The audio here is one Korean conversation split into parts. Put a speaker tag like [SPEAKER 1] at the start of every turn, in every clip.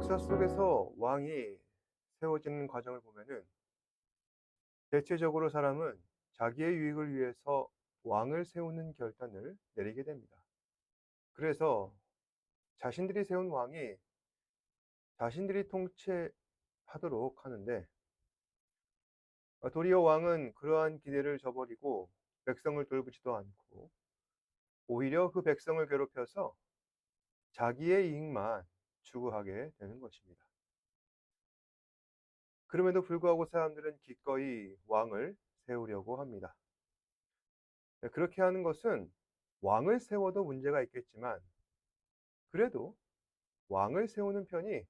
[SPEAKER 1] 역사 속에서 왕이 세워지는 과정을 보면은 대체적으로 사람은 자기의 유익을 위해서 왕을 세우는 결단을 내리게 됩니다. 그래서 자신들이 세운 왕이 자신들이 통치하도록 하는데 도리어 왕은 그러한 기대를 저버리고 백성을 돌보지도 않고 오히려 그 백성을 괴롭혀서 자기의 이익만 추구하게 되는 것입니다. 그럼에도 불구하고 사람들은 기꺼이 왕을 세우려고 합니다. 그렇게 하는 것은 왕을 세워도 문제가 있겠지만 그래도 왕을 세우는 편이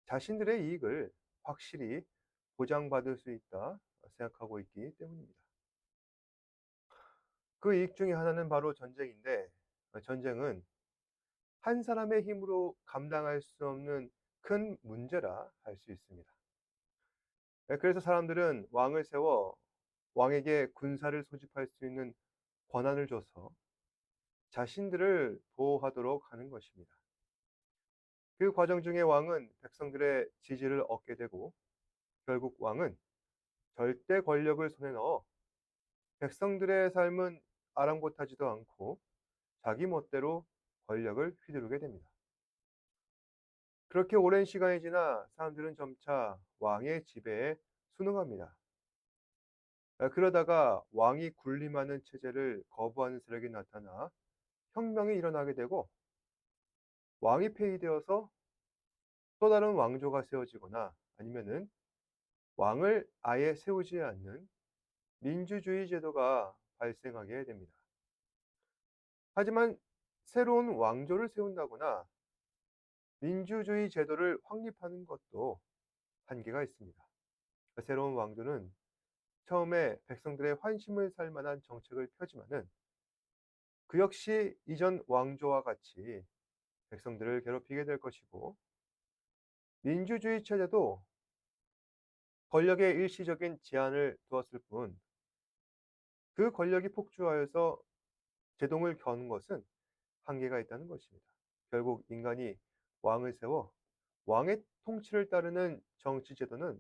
[SPEAKER 1] 자신들의 이익을 확실히 보장받을 수 있다 생각하고 있기 때문입니다. 그 이익 중에 하나는 바로 전쟁인데 전쟁은 한 사람의 힘으로 감당할 수 없는 큰 문제라 할 수 있습니다. 그래서 사람들은 왕을 세워 왕에게 군사를 소집할 수 있는 권한을 줘서 자신들을 보호하도록 하는 것입니다. 그 과정 중에 왕은 백성들의 지지를 얻게 되고 결국 왕은 절대 권력을 손에 넣어 백성들의 삶은 아랑곳하지도 않고 자기 멋대로 권력을 휘두르게 됩니다. 그렇게 오랜 시간이 지나 사람들은 점차 왕의 지배에 순응합니다. 그러다가 왕이 군림하는 체제를 거부하는 세력이 나타나 혁명이 일어나게 되고 왕이 폐위되어서 또 다른 왕조가 세워지거나 아니면은 왕을 아예 세우지 않는 민주주의 제도가 발생하게 됩니다. 하지만 새로운 왕조를 세운다거나 민주주의 제도를 확립하는 것도 한계가 있습니다. 새로운 왕조는 처음에 백성들의 환심을 살 만한 정책을 펴지만은 그 역시 이전 왕조와 같이 백성들을 괴롭히게 될 것이고 민주주의 체제도 권력에 일시적인 제한을 두었을 뿐 그 권력이 폭주하여서 제동을 겨는 것은 한계가 있다는 것입니다. 결국 인간이 왕을 세워 왕의 통치를 따르는 정치 제도는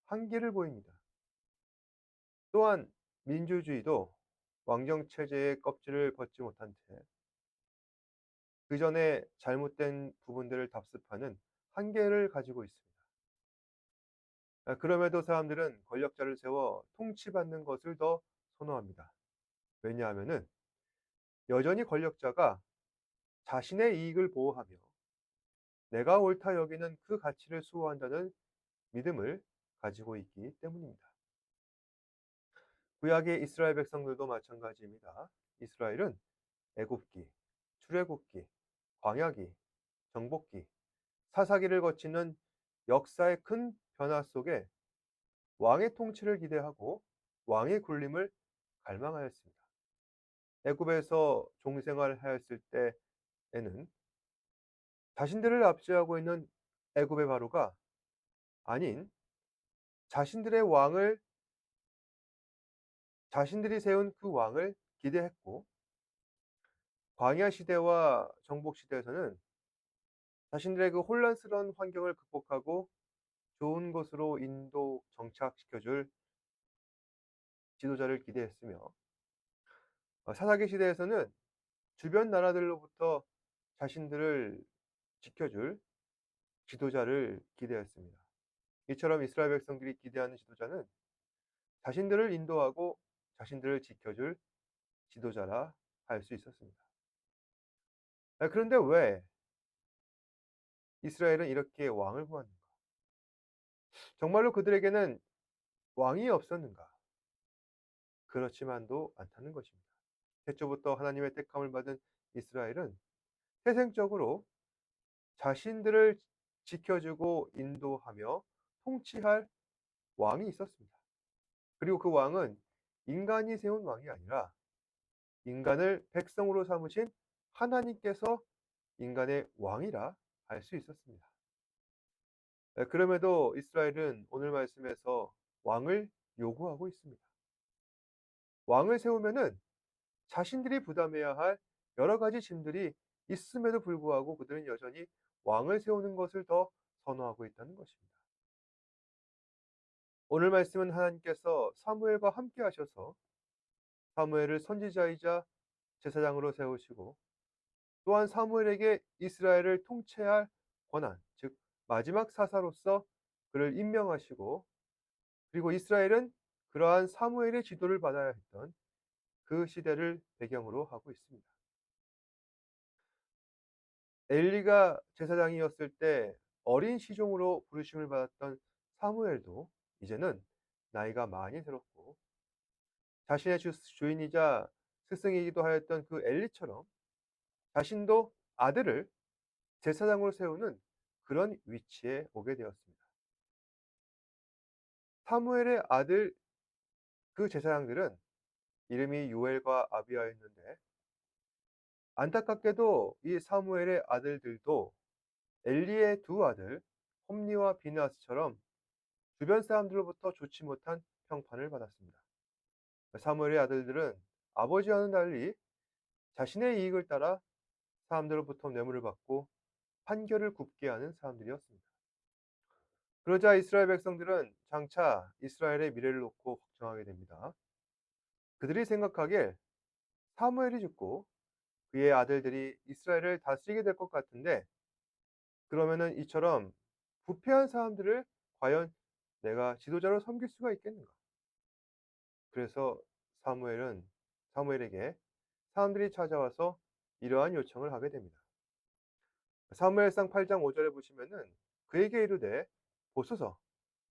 [SPEAKER 1] 한계를 보입니다. 또한 민주주의도 왕정 체제의 껍질을 벗지 못한 채 그 전에 잘못된 부분들을 답습하는 한계를 가지고 있습니다. 그럼에도 사람들은 권력자를 세워 통치받는 것을 더 선호합니다. 왜냐하면은 여전히 권력자가 자신의 이익을 보호하며 내가 옳다 여기는 그 가치를 수호한다는 믿음을 가지고 있기 때문입니다. 구약의 이스라엘 백성들도 마찬가지입니다. 이스라엘은 애굽기, 출애굽기, 광야기, 정복기, 사사기를 거치는 역사의 큰 변화 속에 왕의 통치를 기대하고 왕의 군림을 갈망하였습니다. 애굽에서 종생활하였을 때에는 자신들을 압제하고 있는 애굽의 바로가 아닌 자신들의 왕을 자신들이 세운 그 왕을 기대했고 광야 시대와 정복 시대에서는 자신들의 그 혼란스러운 환경을 극복하고 좋은 곳으로 인도 정착시켜 줄 지도자를 기대했으며 사사기 시대에서는 주변 나라들로부터 자신들을 지켜줄 지도자를 기대했습니다. 이처럼 이스라엘 백성들이 기대하는 지도자는 자신들을 인도하고 자신들을 지켜줄 지도자라 할 수 있었습니다. 그런데 왜 이스라엘은 이렇게 왕을 구하는가? 정말로 그들에게는 왕이 없었는가? 그렇지만도 않다는 것입니다. 태초부터 하나님의 택함을 받은 이스라엘은 태생적으로 자신들을 지켜주고 인도하며 통치할 왕이 있었습니다. 그리고 그 왕은 인간이 세운 왕이 아니라 인간을 백성으로 삼으신 하나님께서 인간의 왕이라 할 수 있었습니다. 그럼에도 이스라엘은 오늘 말씀에서 왕을 요구하고 있습니다. 왕을 세우면은 자신들이 부담해야 할 여러 가지 짐들이 있음에도 불구하고 그들은 여전히 왕을 세우는 것을 더 선호하고 있다는 것입니다. 오늘 말씀은 하나님께서 사무엘과 함께 하셔서 사무엘을 선지자이자 제사장으로 세우시고 또한 사무엘에게 이스라엘을 통치할 권한, 즉 마지막 사사로서 그를 임명하시고 그리고 이스라엘은 그러한 사무엘의 지도를 받아야 했던 그 시대를 배경으로 하고 있습니다. 엘리가 제사장이었을 때 어린 시종으로 부르심을 받았던 사무엘도 이제는 나이가 많이 들었고 자신의 주인이자 스승이기도 하였던 그 엘리처럼 자신도 아들을 제사장으로 세우는 그런 위치에 오게 되었습니다. 사무엘의 아들 그 제사장들은 이름이 요엘과 아비야였는데 안타깝게도 이 사무엘의 아들들도 엘리의 두 아들 홈니와 비느하스처럼 주변 사람들로부터 좋지 못한 평판을 받았습니다. 사무엘의 아들들은 아버지와는 달리 자신의 이익을 따라 사람들로부터 뇌물을 받고 판결을 굽게 하는 사람들이었습니다. 그러자 이스라엘 백성들은 장차 이스라엘의 미래를 놓고 걱정하게 됩니다. 그들이 생각하길 사무엘이 죽고 그의 아들들이 이스라엘을 다스리게 될 것 같은데 그러면은 이처럼 부패한 사람들을 과연 내가 지도자로 섬길 수가 있겠는가? 그래서 사무엘에게 사람들이 찾아와서 이러한 요청을 하게 됩니다. 사무엘상 8장 5절에 보시면은 그에게 이르되 보소서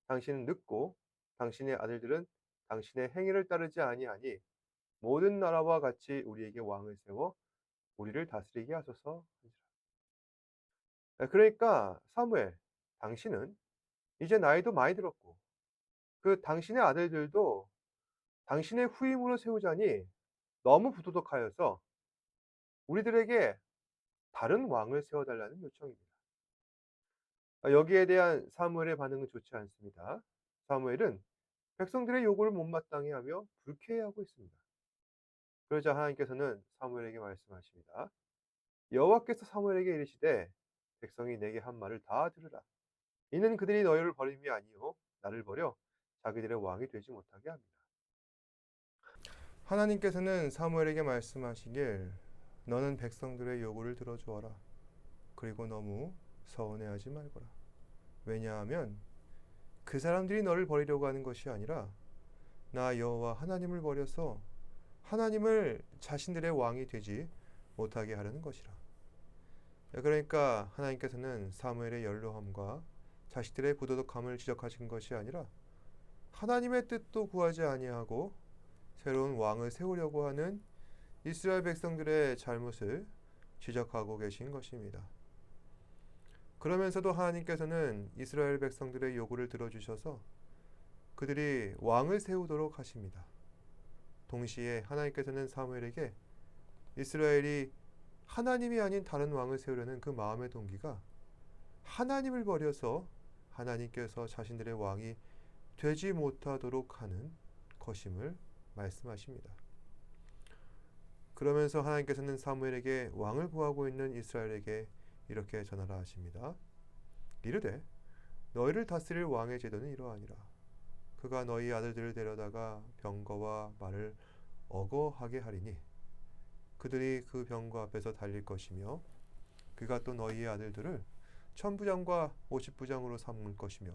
[SPEAKER 1] 당신은 늙고 당신의 아들들은 당신의 행위를 따르지 아니하니 모든 나라와 같이 우리에게 왕을 세워 우리를 다스리게 하소서. 그러니까 사무엘 당신은 이제 나이도 많이 들었고 그 당신의 아들들도 당신의 후임으로 세우자니 너무 부도덕하여서 우리들에게 다른 왕을 세워달라는 요청입니다. 여기에 대한 사무엘의 반응은 좋지 않습니다. 사무엘은 백성들의 요구를 못마땅해 하며 불쾌해하고 있습니다. 그러자 하나님께서는 사무엘에게 말씀하십니다. 여호와께서 사무엘에게 이르시되 백성이 내게 한 말을 다 들으라. 이는 그들이 너희를 버림이 아니요 나를 버려 자기들의 왕이 되지 못하게 합니다. 하나님께서는 사무엘에게 말씀하시길 너는 백성들의 요구를 들어주어라. 그리고 너무 서운해하지 말거라. 왜냐하면 그 사람들이 너를 버리려고 하는 것이 아니라 나 여호와 하나님을 버려서 하나님을 자신들의 왕이 되지 못하게 하려는 것이라. 그러니까 하나님께서는 사무엘의 연로함과 자식들의 부도덕함을 지적하신 것이 아니라 하나님의 뜻도 구하지 아니하고 새로운 왕을 세우려고 하는 이스라엘 백성들의 잘못을 지적하고 계신 것입니다. 그러면서도 하나님께서는 이스라엘 백성들의 요구를 들어주셔서 그들이 왕을 세우도록 하십니다. 동시에 하나님께서는 사무엘에게 이스라엘이 하나님이 아닌 다른 왕을 세우려는 그 마음의 동기가 하나님을 버려서 하나님께서 자신들의 왕이 되지 못하도록 하는 것임을 말씀하십니다. 그러면서 하나님께서는 사무엘에게 왕을 구하고 있는 이스라엘에게 이렇게 전하라 하십니다. 이르되 너희를 다스릴 왕의 제도는 이러하니라. 그가 너희 아들들을 데려다가 병거와 말을 어거하게 하리니 그들이 그 병거 앞에서 달릴 것이며 그가 또 너희의 아들들을 1000부장과 50부장으로 삼을 것이며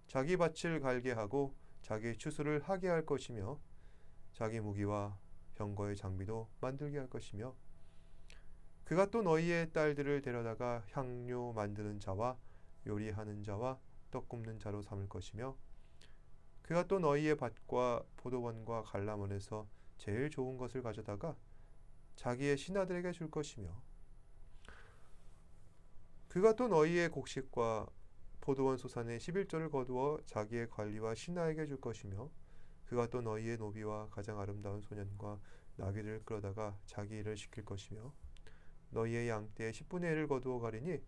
[SPEAKER 1] 자기 밭을 갈게 하고 자기 추수를 하게 할 것이며 자기 무기와 병거의 장비도 만들게 할 것이며 그가 또 너희의 딸들을 데려다가 향료 만드는 자와 요리하는 자와 떡 굽는 자로 삼을 것이며 그가 또 너희의 밭과 포도원과 갈라원에서 제일 좋은 것을 가져다가 자기의 신하들에게 줄 것이며 그가 또 너희의 곡식과 포도원 소산의 11조를 거두어 자기의 관리와 신하에게 줄 것이며 그가 또 너희의 노비와 가장 아름다운 소년과 나귀를 끌어다가 자기 일을 시킬 것이며 너희의 양떼의 10분의 1을 거두어 가리니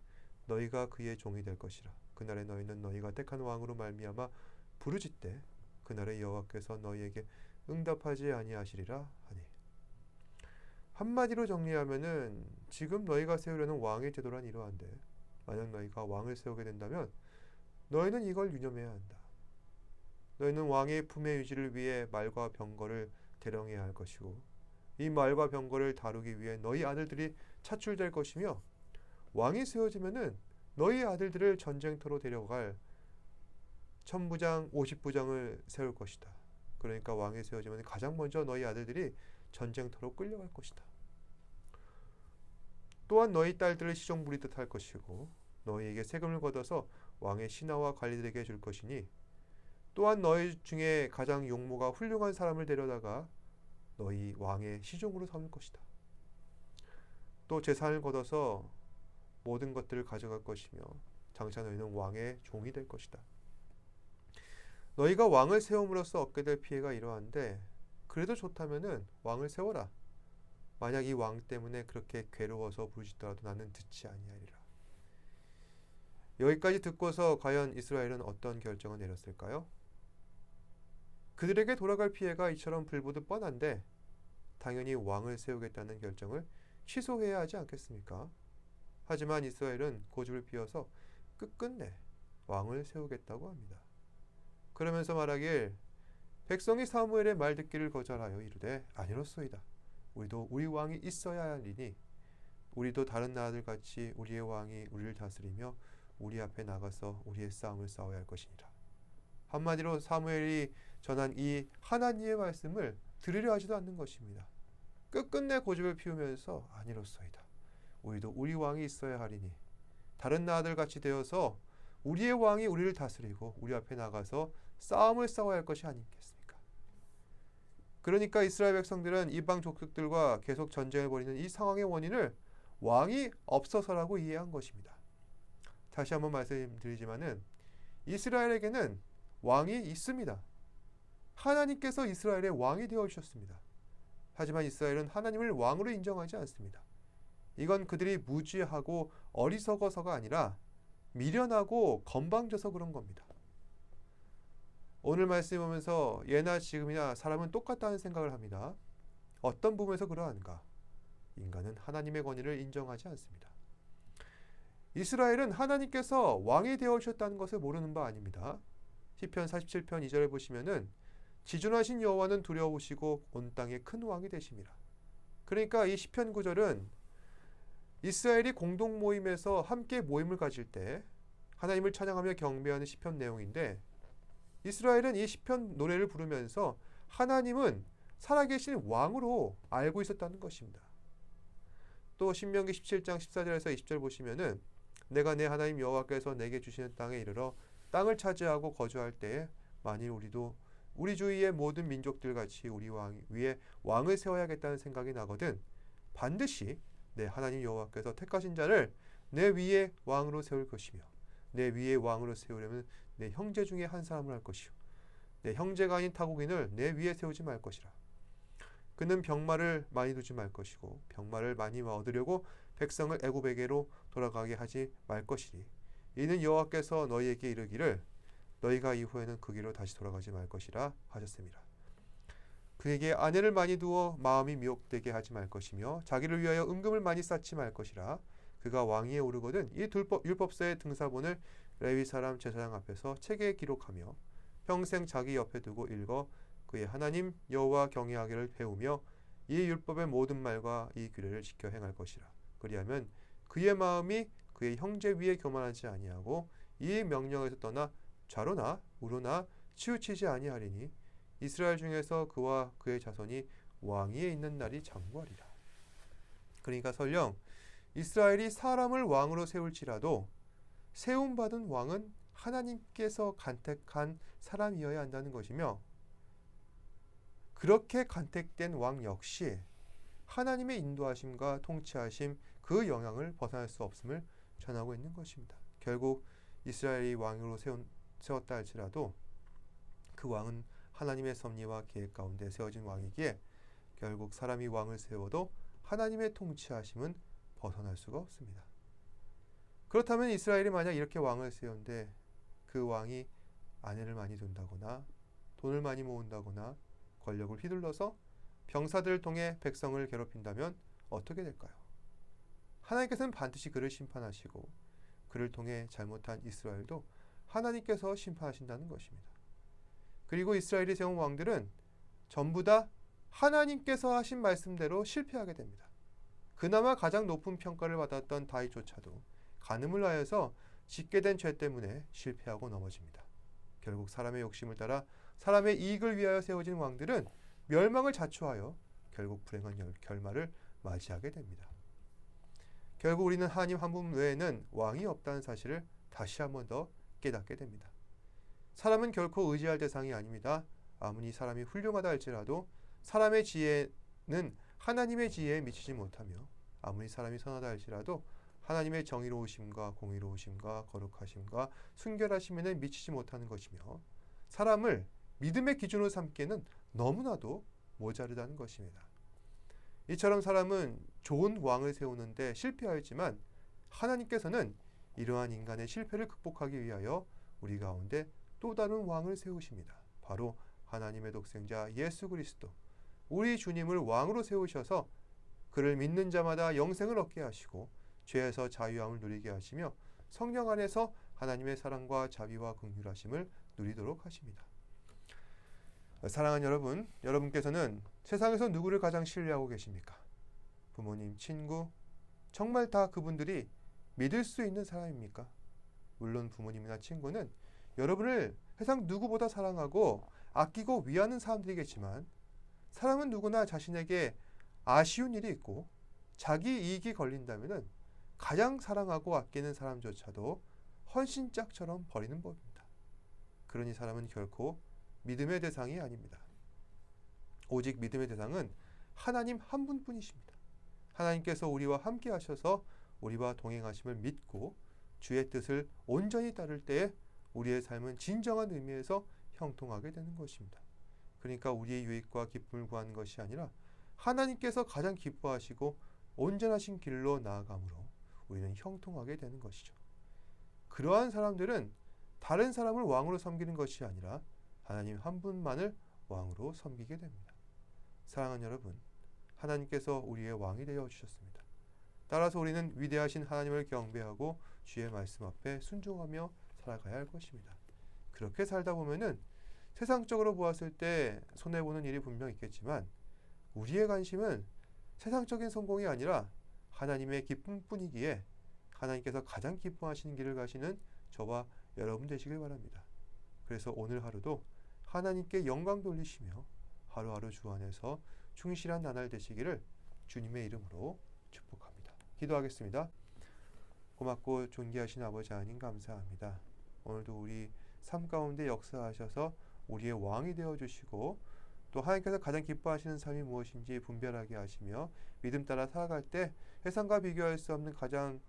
[SPEAKER 1] 너희가 그의 종이 될 것이라. 그날에 너희는 너희가 택한 왕으로 말미암아 부르짖되 그날에 여호와께서 너희에게 응답하지 아니하시리라 하니. 한마디로 정리하면은 지금 너희가 세우려는 왕의 제도란 이러한데 만약 너희가 왕을 세우게 된다면 너희는 이걸 유념해야 한다. 너희는 왕의 품의 유지를 위해 말과 병거를 대령해야 할 것이고 이 말과 병거를 다루기 위해 너희 아들들이 차출될 것이며 왕이 세워지면은 너희 아들들을 전쟁터로 데려갈 천부장, 50부장을 세울 것이다. 그러니까 왕이 세워지면 가장 먼저 너희 아들들이 전쟁터로 끌려갈 것이다. 또한 너희 딸들을 시종 부리듯 할 것이고 너희에게 세금을 걷어서 왕의 신하와 관리들에게 줄 것이니 또한 너희 중에 가장 용모가 훌륭한 사람을 데려다가 너희 왕의 시종으로 삼을 것이다. 또 재산을 걷어서 모든 것들을 가져갈 것이며 장차 너희는 왕의 종이 될 것이다. 너희가 왕을 세움으로써 얻게 될 피해가 이러한데 그래도 좋다면은 왕을 세워라. 만약 이 왕 때문에 그렇게 괴로워서 부르짖더라도 나는 듣지 아니하리라. 여기까지 듣고서 과연 이스라엘은 어떤 결정을 내렸을까요? 그들에게 돌아갈 피해가 이처럼 불보듯 뻔한데 당연히 왕을 세우겠다는 결정을 취소해야 하지 않겠습니까? 하지만 이스라엘은 고집을 피워서 끝끝내 왕을 세우겠다고 합니다. 그러면서 말하길 백성이 사무엘의 말 듣기를 거절하여 이르되 아니로소이다. 우리도 우리 왕이 있어야 하리니 우리도 다른 나라들 같이 우리의 왕이 우리를 다스리며 우리 앞에 나가서 우리의 싸움을 싸워야 할 것이니라. 한마디로 사무엘이 전한 이 하나님의 말씀을 들으려 하지도 않는 것입니다. 끝끝내 고집을 피우면서 아니로소이다. 우리도 우리 왕이 있어야 하리니 다른 나라들 같이 되어서 우리의 왕이 우리를 다스리고 우리 앞에 나가서 싸움을 싸워야 할 것이 아니겠습니까? 그러니까 이스라엘 백성들은 이방 족속들과 계속 전쟁을 벌이는 이 상황의 원인을 왕이 없어서라고 이해한 것입니다. 다시 한번 말씀드리지만은 이스라엘에게는 왕이 있습니다. 하나님께서 이스라엘의 왕이 되어주셨습니다. 하지만 이스라엘은 하나님을 왕으로 인정하지 않습니다. 이건 그들이 무지하고 어리석어서가 아니라 미련하고 건방져서 그런 겁니다. 오늘 말씀 보면서 예나 지금이나 사람은 똑같다는 생각을 합니다. 어떤 부분에서 그러한가? 인간은 하나님의 권위를 인정하지 않습니다. 이스라엘은 하나님께서 왕이 되어주셨다는 것을 모르는 바 아닙니다. 시편 47편 2절을 보시면은 지존하신 여호와는 두려우시고 온 땅의 큰 왕이 되심이라. 그러니까 이 시편 9절은 이스라엘이 공동 모임에서 함께 모임을 가질 때 하나님을 찬양하며 경배하는 시편 내용인데 이스라엘은 이 시편 노래를 부르면서 하나님은 살아계신 왕으로 알고 있었다는 것입니다. 또 신명기 17장 14절에서 20절 보시면은 내가 내 하나님 여호와께서 내게 주시는 땅에 이르러 땅을 차지하고 거주할 때에 만일 우리도 우리 주위의 모든 민족들 같이 우리 왕 위에 왕을 세워야겠다는 생각이 나거든 반드시 내 하나님 여호와께서 택하신 자를 내 위에 왕으로 세울 것이며 내 위에 왕으로 세우려면 내 형제 중에 한 사람을 할 것이요 내 형제가 아닌 타국인을 내 위에 세우지 말 것이라. 그는 병마를 많이 두지 말 것이고 병마를 많이 얻으려고 백성을 애굽에게로 돌아가게 하지 말 것이니 이는 여호와께서 너희에게 이르기를 너희가 이후에는 그 길로 다시 돌아가지 말 것이라 하셨습니다. 그에게 아내를 많이 두어 마음이 미혹되게 하지 말 것이며 자기를 위하여 은금을 많이 쌓지 말 것이라. 그가 왕위에 오르거든 이 율법서의 등사본을 레위 사람 제사장 앞에서 책에 기록하며 평생 자기 옆에 두고 읽어 그의 하나님 여호와 경외하기를 배우며 이 율법의 모든 말과 이 규례를 지켜 행할 것이라. 그리하면 그의 마음이 그의 형제 위에 교만하지 아니하고 이 명령에서 떠나 좌로나 우로나 치우치지 아니하리니 이스라엘 중에서 그와 그의 자손이 왕위에 있는 날이 장구하리라. 그러니까 설령 이스라엘이 사람을 왕으로 세울지라도 세움받은 왕은 하나님께서 간택한 사람이어야 한다는 것이며 그렇게 간택된 왕 역시 하나님의 인도하심과 통치하심 그 영향을 벗어날 수 없음을 전하고 있는 것입니다. 결국 이스라엘이 왕으로 세웠다 할지라도 그 왕은 하나님의 섭리와 계획 가운데 세워진 왕이기에 결국 사람이 왕을 세워도 하나님의 통치하심은 벗어날 수가 없습니다. 그렇다면 이스라엘이 만약 이렇게 왕을 세운데 그 왕이 아내를 많이 둔다거나 돈을 많이 모은다거나 권력을 휘둘러서 병사들을 통해 백성을 괴롭힌다면 어떻게 될까요? 하나님께서는 반드시 그를 심판하시고 그를 통해 잘못한 이스라엘도 하나님께서 심판하신다는 것입니다. 그리고 이스라엘이 세운 왕들은 전부 다 하나님께서 하신 말씀대로 실패하게 됩니다. 그나마 가장 높은 평가를 받았던 다윗조차도 간음을 하여서 짓게 된 죄 때문에 실패하고 넘어집니다. 결국 사람의 욕심을 따라 사람의 이익을 위하여 세워진 왕들은 멸망을 자초하여 결국 불행한 결말을 맞이하게 됩니다. 결국 우리는 하나님 한 분 외에는 왕이 없다는 사실을 다시 한 번 더 깨닫게 됩니다. 사람은 결코 의지할 대상이 아닙니다. 아무리 사람이 훌륭하다 할지라도 사람의 지혜는 하나님의 지혜에 미치지 못하며 아무리 사람이 선하다 할지라도 하나님의 정의로우심과 공의로우심과 거룩하심과 순결하심에는 미치지 못하는 것이며 사람을 믿음의 기준으로 삼기에는 너무나도 모자르다는 것입니다. 이처럼 사람은 좋은 왕을 세우는데 실패하였지만 하나님께서는 이러한 인간의 실패를 극복하기 위하여 우리 가운데 또 다른 왕을 세우십니다. 바로 하나님의 독생자 예수 그리스도, 우리 주님을 왕으로 세우셔서 그를 믿는 자마다 영생을 얻게 하시고 죄에서 자유함을 누리게 하시며 성령 안에서 하나님의 사랑과 자비와 긍휼하심을 누리도록 하십니다. 사랑하는 여러분, 여러분께서는 세상에서 누구를 가장 신뢰하고 계십니까? 부모님, 친구, 정말 다 그분들이 믿을 수 있는 사람입니까? 물론 부모님이나 친구는 여러분을 세상 누구보다 사랑하고 아끼고 위하는 사람들이겠지만 사람은 누구나 자신에게 아쉬운 일이 있고 자기 이익이 걸린다면 가장 사랑하고 아끼는 사람조차도 헌신짝처럼 버리는 법입니다. 그러니 사람은 결코 믿음의 대상이 아닙니다. 오직 믿음의 대상은 하나님 한 분뿐이십니다. 하나님께서 우리와 함께 하셔서 우리와 동행하심을 믿고 주의 뜻을 온전히 따를 때에 우리의 삶은 진정한 의미에서 형통하게 되는 것입니다. 그러니까 우리의 유익과 기쁨을 구하는 것이 아니라 하나님께서 가장 기뻐하시고 온전하신 길로 나아감으로 우리는 형통하게 되는 것이죠. 그러한 사람들은 다른 사람을 왕으로 섬기는 것이 아니라 하나님 한 분만을 왕으로 섬기게 됩니다. 사랑하는 여러분, 하나님께서 우리의 왕이 되어 주셨습니다. 따라서 우리는 위대하신 하나님을 경배하고 주의 말씀 앞에 순종하며 살아가야 할 것입니다. 그렇게 살다 보면은 세상적으로 보았을 때 손해보는 일이 분명 있겠지만 우리의 관심은 세상적인 성공이 아니라 하나님의 기쁨뿐이기에 하나님께서 가장 기뻐하시는 길을 가시는 저와 여러분 되시길 바랍니다. 그래서 오늘 하루도 하나님께 영광 돌리시며 하루하루 주 안에서 충실한 나날 되시기를 주님의 이름으로 축복합니다. 기도하겠습니다. 고맙고 존귀하신 아버지 하나님 감사합니다. 오늘도 우리 삶 가운데 역사하셔서 우리의 왕이 되어주시고 또 하나님께서 가장 기뻐하시는 삶이 무엇인지 분별하게 하시며 믿음 따라 살아갈 때 세상과 비교할 수 없는 가장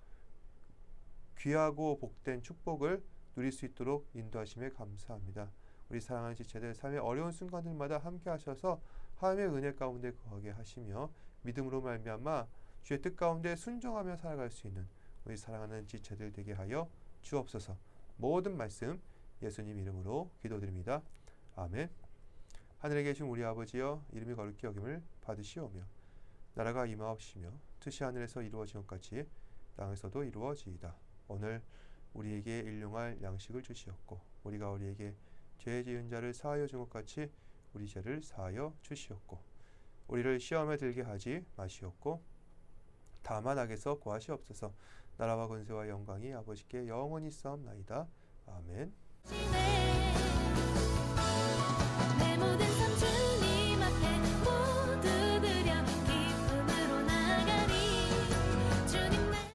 [SPEAKER 1] 귀하고 복된 축복을 누릴 수 있도록 인도하심에 감사합니다. 우리 사랑하는 지체들 삶의 어려운 순간들마다 함께 하셔서 하나님의 은혜 가운데 거하게 하시며 믿음으로 말미암아 주의 뜻 가운데 순종하며 살아갈 수 있는 우리 사랑하는 지체들 되게 하여 주옵소서. 모든 말씀 예수님 이름으로 기도드립니다. 아멘. 하늘에 계신 우리 아버지여, 이름이 거룩히 여김을 받으시오며 나라가 임하옵시며 뜻이 하늘에서 이루어진 것 같이 땅에서도 이루어지이다. 오늘 우리에게 일용할 양식을 주시옵고 우리가 우리에게 죄 지은 자를 사하여 준 것 같이 우리 죄를 사하여 주시옵고 우리를 시험에 들게 하지 마시옵고 다만 악에서 구하시옵소서. 나라와 권세와 영광이 아버지께 영원히 있사옵나이다. 아멘.